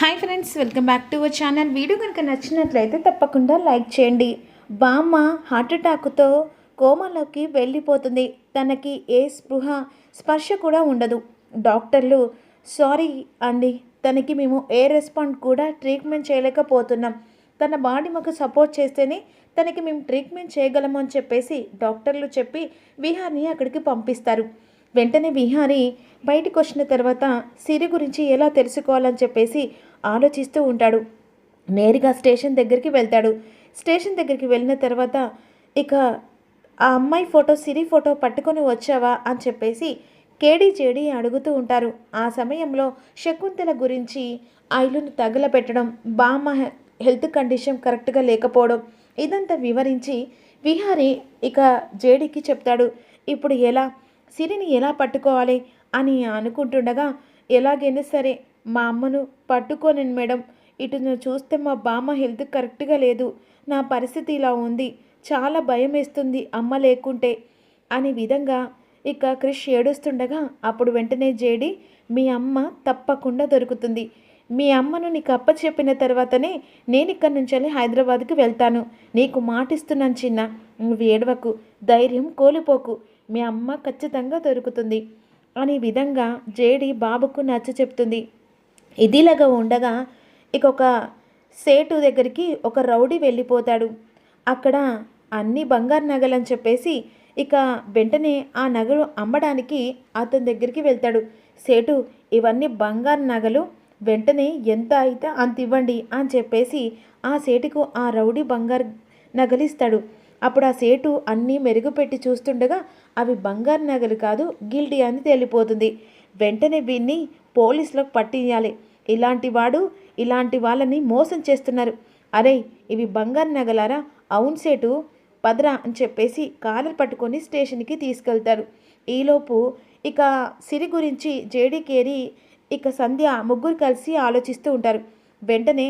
Hi friends, welcome back to our channel. Video కనుక నచ్చినట్లయితే తప్పకుండా లైక్ చేయండి. బామ్మ హార్ట్ అటాక్తో కోమాలోకి వెళ్ళిపోతుంది. తనకి ఏ స్పర్శ కూడా ఉండదు. డాక్టర్లు సారీ అండి, తనకి మేము ఏ రెస్పాండ్ కూడా ట్రీట్మెంట్ చేయలేకపోతున్నాం. తన బాడీ మాకు సపోర్ట్ చేస్తేనే తనకి మేము ట్రీట్మెంట్ చేయగలము అని చెప్పేసి డాక్టర్లు చెప్పి విహార్ని అక్కడికి పంపిస్తారు. వెంటనే విహారి బయటకు వచ్చిన తర్వాత సిరి గురించి ఎలా తెలుసుకోవాలని చెప్పేసి ఆలోచిస్తూ ఉంటాడు. నేరుగా స్టేషన్ దగ్గరికి వెళ్తాడు. స్టేషన్ దగ్గరికి వెళ్ళిన తర్వాత ఇక ఆ అమ్మాయి ఫోటో, సిరి ఫోటో పట్టుకొని వచ్చావా అని చెప్పేసి కేడీ జేడీ అడుగుతూ ఉంటారు. ఆ సమయంలో శకుంతల గురించి ఆ ఇల్లును తగలపెట్టడం, బామ్మ హెల్త్ కండిషన్ కరెక్ట్గా లేకపోవడం, ఇదంతా వివరించి విహారి ఇక జేడీకి చెప్తాడు. ఇప్పుడు ఎలా సిరిని ఎలా పట్టుకోవాలి అని అనుకుంటుండగా, ఎలాగైనా సరే మా అమ్మను పట్టుకోనండి మేడం, ఇటు చూస్తే మా బామ్మ హెల్త్ కరెక్ట్గా లేదు, నా పరిస్థితి ఇలా ఉంది, చాలా భయం వేస్తుంది అమ్మ లేకుంటే అనే విధంగా ఇక క్రిష్ ఏడుస్తుండగా, అప్పుడు వెంటనే జేడి మీ అమ్మ తప్పకుండా దొరుకుతుంది, మీ అమ్మను నీకు అప్పచెప్పిన తర్వాతనే నేను ఇక్కడి నుంచి హైదరాబాద్కి వెళ్తాను, నీకు మాటిస్తున్నాను చిన్న, నువ్వు ఏడవకు, ధైర్యం కోల్పోకు, మీ అమ్మ ఖచ్చితంగా దొరుకుతుంది అనే విధంగా జేడి బాబుకు నచ్చ చెప్తుంది. ఇదిలాగా ఉండగా ఇక ఒక సేటు దగ్గరికి ఒక రౌడీ వెళ్ళిపోతాడు. అక్కడ అన్ని బంగారు నగలని చెప్పేసి ఇక వెంటనే ఆ నగలు అమ్మడానికి అతని దగ్గరికి వెళ్తాడు. సేటు ఇవన్నీ బంగారు నగలు, వెంటనే ఎంత అయితే అంత ఇవ్వండి అని చెప్పేసి ఆ సేటుకు ఆ రౌడీ బంగారు నగలిస్తాడు. అప్పుడు ఆ సేటు అన్నీ మెరుగుపెట్టి చూస్తుండగా అవి బంగారు నగలు కాదు, గిల్టీ అని తేలిపోతుంది. వెంటనే వీన్ని పోలీసులకు పట్టియాలి, ఇలాంటి వాళ్ళని మోసం చేస్తున్నారు, అరే ఇవి బంగారు నగలారా, అవును సేటు పదరా అని చెప్పేసి కాలర్ పట్టుకొని స్టేషన్కి తీసుకెళ్తారు. ఈలోపు ఇక సిరి గురించి జేడీ కేరీ ఇక సంధ్య ముగ్గురు కలిసి ఆలోచిస్తూ ఉంటారు. వెంటనే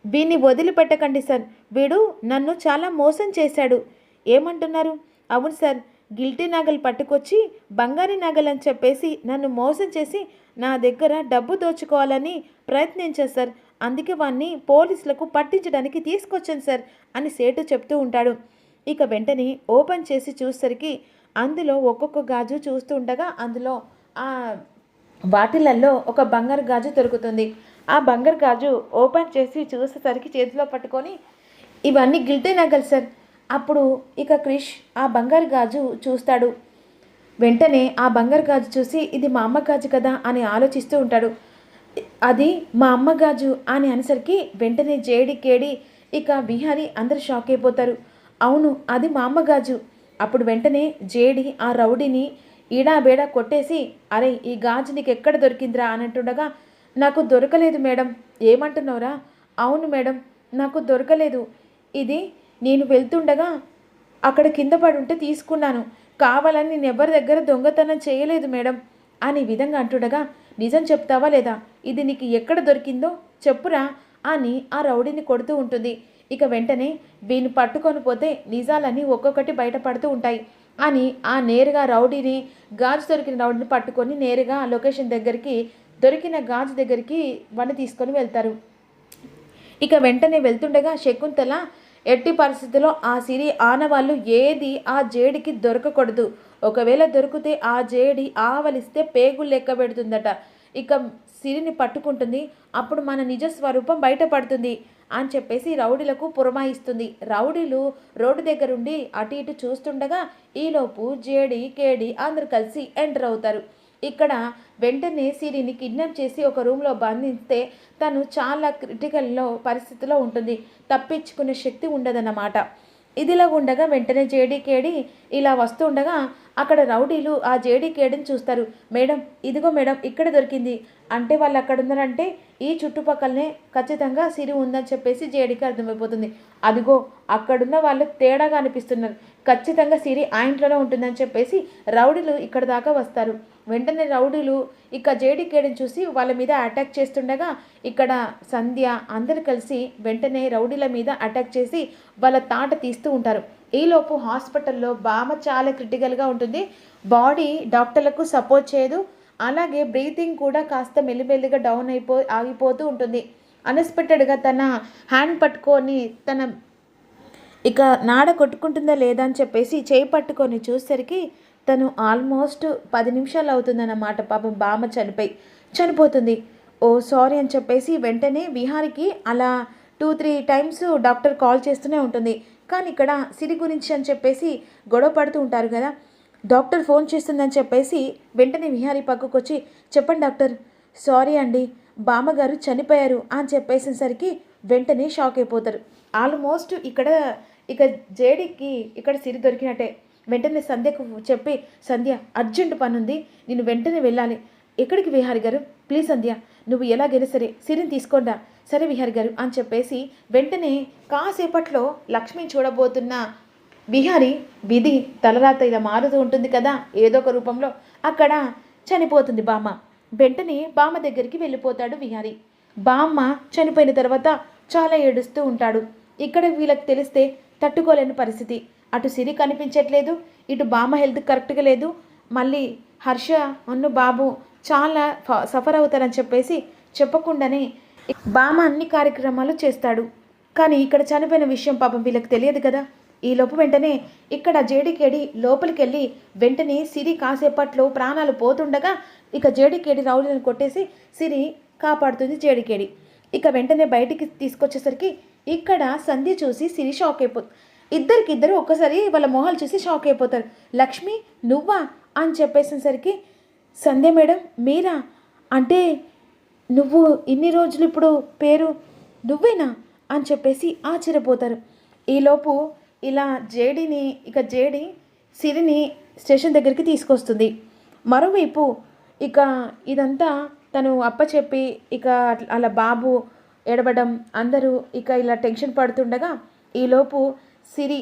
వీడిని వదిలిపెట్టకండి సార్, వీడు నన్ను చాలా మోసం చేశాడు. ఏమంటున్నారు? అవును సార్, గిల్టీ నగలు పట్టుకొచ్చి బంగారు నగలు అని చెప్పేసి నన్ను మోసం చేసి నా దగ్గర డబ్బు దోచుకోవాలని ప్రయత్నించారు సార్, అందుకే వాడిని పోలీసులకు పట్టించడానికి తీసుకొచ్చాను సార్ అని సేటు చెప్తూ ఉంటాడు. ఇక వెంటనే ఓపెన్ చేసి చూసేసరికి అందులో ఒక్కొక్క గాజు చూస్తూ ఉండగా అందులో ఆ వాటిలల్లో ఒక బంగారు గాజు దొరుకుతుంది. ఆ బంగారు గాజు ఓపెన్ చేసి చూసేసరికి చేతిలో పట్టుకొని ఇవన్నీ గిల్టీ నగలు సార్. అప్పుడు ఇక క్రిష్ ఆ బంగారు గాజు చూస్తాడు. వెంటనే ఆ బంగారు గాజు చూసి ఇది మా అమ్మ గాజు కదా అని ఆలోచిస్తూ ఉంటాడు. అది మా అమ్మ గాజు అని అనేసరికి వెంటనే జేడి కేడి ఇక విహారి అందరూ షాక్ అయిపోతారు. అవును అది మా అమ్మ గాజు. అప్పుడు వెంటనే జేడి ఆ రౌడీని ఈడాబేడా కొట్టేసి అరే ఈ గాజు నీకు ఎక్కడ దొరికిందిరా అని అంటుండగా, నాకు దొరకలేదు మేడం. ఏమంటున్నావురా? అవును మేడం, నాకు దొరకలేదు, ఇది నేను వెళ్తుండగా అక్కడ కింద పడి ఉంటే తీసుకున్నాను, కావాలని నేను ఎవరి దగ్గర దొంగతనం చేయలేదు మేడం అని విధంగా అంటుండగా, నిజం చెప్తావా లేదా, ఇది నీకు ఎక్కడ దొరికిందో చెప్పురా అని ఆ రౌడీని కొడుతూ ఉంటుంది. ఇక వెంటనే వీని పట్టుకొని పోతే నిజాలన్నీ ఒక్కొక్కటి బయటపడుతూ ఉంటాయి అని ఆ నేరుగా రౌడీని, గాజు దొరికిన రౌడీని పట్టుకొని నేరుగా ఆ లొకేషన్ దగ్గరికి, దొరికిన గాజు దగ్గరికి వాడిని తీసుకొని వెళ్తారు. ఇక వెంటనే వెళ్తుండగా శకుంతల ఎట్టి పరిస్థితుల్లో ఆ సిరి ఆనవాళ్ళు ఏది ఆ జేడికి దొరకకూడదు, ఒకవేళ దొరికితే ఆ జేడి ఆవలిస్తే పేగులు లెక్క పెడుతుందట, ఇక సిరిని పట్టుకుంటుంది, అప్పుడు మన నిజ స్వరూపం బయటపడుతుంది అని చెప్పేసి రౌడీలకు పురమాయిస్తుంది. రౌడీలు రోడ్డు దగ్గరుండి అటు ఇటు చూస్తుండగా ఈలోపు జేడి కేడి అందరు కలిసి ఎంటర్ అవుతారు. ఇక్కడ వెంటనే సిరిని కిడ్నాప్ చేసి ఒక రూమ్లో బంధిస్తే తను చాలా క్రిటికల్లో పరిస్థితిలో ఉంటుంది, తప్పించుకునే శక్తి ఉండదన్నమాట. ఇదిలా ఉండగా వెంటనే జేడీ కేడి ఇలా వస్తుండగా అక్కడ రౌడీలు ఆ జేడీ కేడిని చూస్తారు. మేడం ఇదిగో మేడం ఇక్కడ దొరికింది అంటే వాళ్ళు అక్కడ ఉన్నారంటే ఈ చుట్టుపక్కలనే ఖచ్చితంగా సిరి ఉందని చెప్పేసి జేడీకి అర్థమైపోతుంది. అదిగో అక్కడున్న వాళ్ళు తేడాగా అనిపిస్తున్నారు, ఖచ్చితంగా సిరి ఆ ఇంట్లోనే ఉంటుందని చెప్పేసి రౌడీలు ఇక్కడ దాకా వస్తారు. వెంటనే రౌడీలు ఇక జేడీ కేడిని చూసి వాళ్ళ మీద అటాక్ చేస్తుండగా ఇక్కడ సంధ్య అందరు కలిసి వెంటనే రౌడీల మీద అటాక్ చేసి వాళ్ళ తాట తీస్తూ ఉంటారు. ఈలోపు హాస్పిటల్లో బామ్మ చాలా క్రిటికల్గా ఉంటుంది, బాడీ డాక్టర్లకు సపోర్ట్ చేయదు, అలాగే బ్రీతింగ్ కూడా కాస్త మెల్లిమెల్లిగా డౌన్ ఆగిపోతూ ఉంటుంది. అన్ఎక్స్పెక్టెడ్గా తన హ్యాండ్ పట్టుకొని తన ఇక నాడ కొట్టుకుంటుందా లేదా అని చెప్పేసి చేయి పట్టుకొని చూసేసరికి తను ఆల్మోస్ట్ 10 నిమిషాలు అవుతుందన్నమాట. పాపం బామ్మ చనిపోతుంది. ఓ సారీ అని చెప్పేసి వెంటనే విహారికి అలా 2-3 టైమ్స్ డాక్టర్ కాల్ చేస్తూనే ఉంటుంది. కానీ ఇక్కడ సిరి గురించి అని చెప్పేసి గొడవ పడుతూ ఉంటారు కదా. డాక్టర్ ఫోన్ చేస్తుందని చెప్పేసి వెంటనే విహారీ పక్కకు వచ్చి, చెప్పండి డాక్టర్, సారీ అండి, బామ్మగారు చనిపోయారు అని చెప్పేసేసరికి వెంటనే షాక్ అయిపోతారు. ఆల్మోస్ట్ ఇక జేడీకి ఇక్కడ సిరి దొరికినట్టే. వెంటనే సంధ్యకు చెప్పి, సంధ్య అర్జెంట్ పని ఉంది, నేను వెంటనే వెళ్ళాలి. ఎక్కడికి విహారి గారు? ప్లీజ్ సంధ్య, నువ్వు ఎలాగైనా సరే సిరిని తీసుకోండా. సరే విహారి గారు అని చెప్పేసి వెంటనే కాసేపట్లో లక్ష్మి చూడబోతున్న విహారి విధి తలరాత ఇలా మారుతూ ఉంటుంది కదా ఏదో ఒక రూపంలో. అక్కడ చనిపోతుంది బామ్మ. వెంటనే బామ్మ దగ్గరికి వెళ్ళిపోతాడు విహారి. బామ్మ చనిపోయిన తర్వాత చాలా ఏడుస్తూ ఉంటాడు. ఇక్కడ వీళ్ళకి తెలిస్తే తట్టుకోలేని పరిస్థితి. అటు సిరి కనిపించట్లేదు, ఇటు బామ్మ హెల్త్ కరెక్ట్గా లేదు, మళ్ళీ హర్ష బాబు చాలా సఫర్ అవుతారని చెప్పేసి చెప్పకుండానే బామ్మ అన్ని కార్యక్రమాలు చేస్తాడు. కానీ ఇక్కడ చనిపోయిన విషయం పాపం వీళ్ళకి తెలియదు కదా. ఈలోపు వెంటనే ఇక్కడ జేడీకేడి లోపలికి వెళ్ళి వెంటనే సిరి కాసేపట్లో ప్రాణాలు పోతుండగా ఇక జేడీకేడి రౌడీలను కొట్టేసి సిరి కాపాడుతుంది జేడీకేడి. ఇక వెంటనే బయటికి తీసుకొచ్చేసరికి ఇక్కడ సంధ్య చూసి సిరి షాక్ అయిపోతుంది. ఇద్దరు ఒక్కసారి వాళ్ళ మొహాలు చూసి షాక్ అయిపోతారు. లక్ష్మి నువ్వా అని చెప్పేసేసరికి సంధ్య మేడం మీరా, అంటే నువ్వు ఇన్ని రోజులు ఇప్పుడు పేరు నువ్వేనా అని చెప్పేసి ఆశ్చర్యపోతారు. ఈలోపు ఇలా జేడీ సిరిని స్టేషన్ దగ్గరికి తీసుకొస్తుంది. మరోవైపు ఇక ఇదంతా తను అప్పచెప్పి ఇక అలా బాబు ఏడవడం అందరూ ఇక ఇలా టెన్షన్ పడుతుండగా ఈలోపు సిరి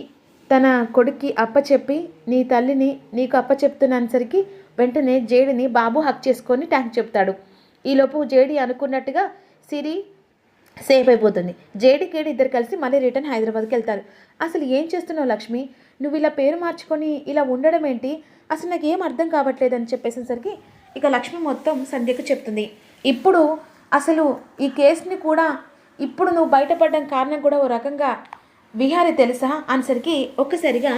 తన కొడుక్కి అప్పచెప్పి నీ తల్లిని నీకు అప్పచెప్తున్నసరికి వెంటనే జేడిని బాబు హక్ చేసుకొని థ్యాంక్ చెప్తాడు. ఈలోపు జేడి అనుకున్నట్టుగా సిరి సేఫ్ అయిపోతుంది. జేడీకేడి ఇద్దరు కలిసి మళ్ళీ రిటర్న్ హైదరాబాద్కి వెళ్తారు. అసలు ఏం చేస్తున్నావు లక్ష్మి, నువ్వు ఇలా పేరు మార్చుకొని ఇలా ఉండడం ఏంటి, అసలు నాకు ఏం అర్థం కావట్లేదని చెప్పేసరికి ఇక లక్ష్మి మొత్తం సంధ్యకు చెప్తుంది. ఇప్పుడు అసలు ఈ కేసుని కూడా ఇప్పుడు నువ్వు బయటపడడం కారణం కూడా ఓ రకంగా విహారి తెలుసా అనేసరికి ఒక్కసారిగా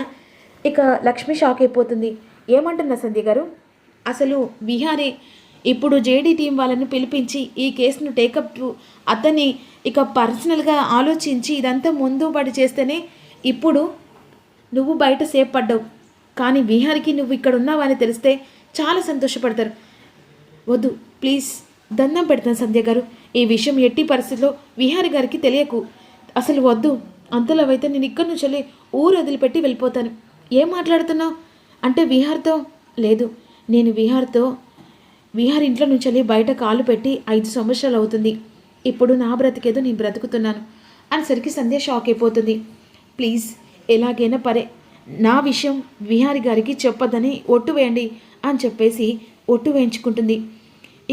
ఇక లక్ష్మి షాక్ అయిపోతుంది. ఏమంటున్నా సంధ్య గారు, అసలు విహారి ఇప్పుడు జేడీ టీం వాళ్ళను పిలిపించి ఈ కేసును టేకప్ అతన్ని ఇక పర్సనల్గా ఆలోచించి ఇదంతా ముందు పడి చేస్తేనే ఇప్పుడు నువ్వు బయట సేఫ్ పడ్డావు. కానీ విహారికి నువ్వు ఇక్కడ ఉన్నావని తెలిస్తే చాలా సంతోషపడతారు. వద్దు ప్లీజ్, దండం పెడతాను సంధ్య గారు, ఈ విషయం ఎట్టి పరిస్థితిలో విహారి గారికి తెలియకు, అసలు వద్దు. అంతలో అయితే నేను ఇక్కడి నుంచి వెళ్ళి ఊరు వదిలిపెట్టి వెళ్ళిపోతాను. ఏం మాట్లాడుతున్నావు అంటే విహార్తో? లేదు, నేను విహార్ ఇంట్లో నుంచి వెళ్ళి బయట కాలు పెట్టి 5 సంవత్సరాలు అవుతుంది. ఇప్పుడు నా బ్రతికేదో నేను బ్రతుకుతున్నాను అనేసరికి సంధ్య షాక్ అయిపోతుంది. ప్లీజ్ ఎలాగైనా నా విషయం విహారి గారికి చెప్పొద్దని ఒట్టు వేయండి అని చెప్పేసి ఒట్టు వేయించుకుంటుంది.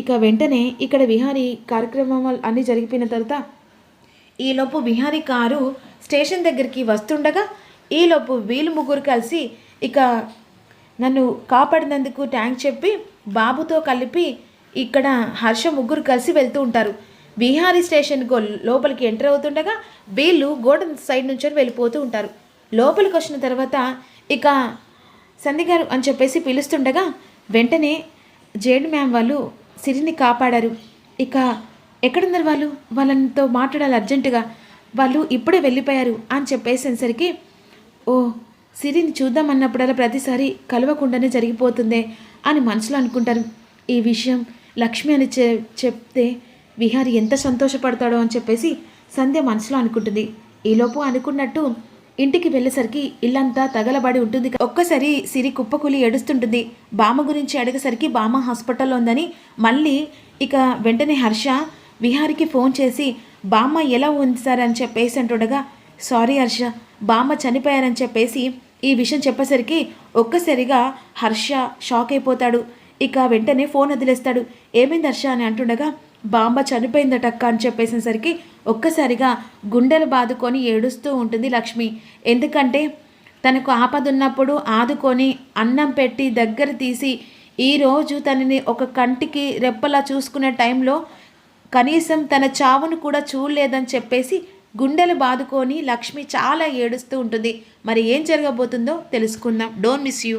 ఇక వెంటనే ఇక్కడ విహారి కార్యక్రమాలు అన్నీ జరిగిపోయిన తర్వాత ఈలోపు విహారి కారు స్టేషన్ దగ్గరికి వస్తుండగా ఈలోపు వీళ్ళు ముగ్గురు కలిసి ఇక నన్ను కాపాడినందుకు థ్యాంక్స్ చెప్పి బాబుతో కలిపి ఇక్కడ హర్ష ముగ్గురు కలిసి వెళ్తూ ఉంటారు. విహారీ స్టేషన్ లోపలికి ఎంటర్ అవుతుండగా వీళ్ళు గోడ సైడ్ నుంచి వెళ్ళిపోతూ ఉంటారు. లోపలికి వచ్చిన తర్వాత ఇక సంధ్య గారు అని చెప్పేసి పిలుస్తుండగా వెంటనే జేడ్ మ్యామ్ వాళ్ళు సిరిని కాపాడారు. ఇక ఎక్కడున్నారు వాళ్ళతో మాట్లాడాలి అర్జెంటుగా, వాళ్ళు ఇప్పుడే వెళ్ళిపోయారు అని చెప్పేసేసరికి ఓ సిరిని చూద్దామన్నప్పుడల్లా ప్రతిసారి కలవకుండానే జరిగిపోతుందే అని మనసులో అనుకుంటారు. ఈ విషయం లక్ష్మి అని చెప్తే విహారి ఎంత సంతోషపడతాడో అని చెప్పేసి సంధ్య మనసులో అనుకుంటుంది. ఈలోపు అనుకున్నట్టు ఇంటికి వెళ్ళేసరికి ఇల్లంతా తగలబడి ఉంటుంది. ఒక్కసారి సిరి కుప్పకూలి ఏడుస్తుంటుంది. బామ్మ గురించి అడిగేసరికి బామ్మ హాస్పిటల్లో ఉందని మళ్ళీ ఇక వెంటనే హర్ష విహారికి ఫోన్ చేసి బామ్మ ఎలా ఉంది సార్ అని చెప్పేసి అంటుండగా సారీ హర్ష, బామ్మ చనిపోయారని చెప్పేసి ఈ విషయం చెప్పేసరికి ఒక్కసారిగా హర్ష షాక్ అయిపోతాడు. ఇక వెంటనే ఫోన్ వదిలేస్తాడు. ఏమైంది హర్ష అని అంటుండగా బామ్మ చనిపోయిందటక్క అని చెప్పేసేసరికి ఒక్కసారిగా గుండెలు బాదుకొని ఏడుస్తూ ఉంటుంది లక్ష్మి. ఎందుకంటే తనకు ఆపదున్నప్పుడు ఆదుకొని అన్నం పెట్టి దగ్గర తీసి ఈరోజు తనని ఒక కంటికి రెప్పలా చూసుకునే టైంలో కనీసం తన చావును కూడా చూడలేదని చెప్పేసి గుండెలు బాదుకొని లక్ష్మి చాలా ఏడుస్తూ ఉంటుంది. మరి ఏం జరగబోతుందో తెలుసుకుందాం. Don't miss you.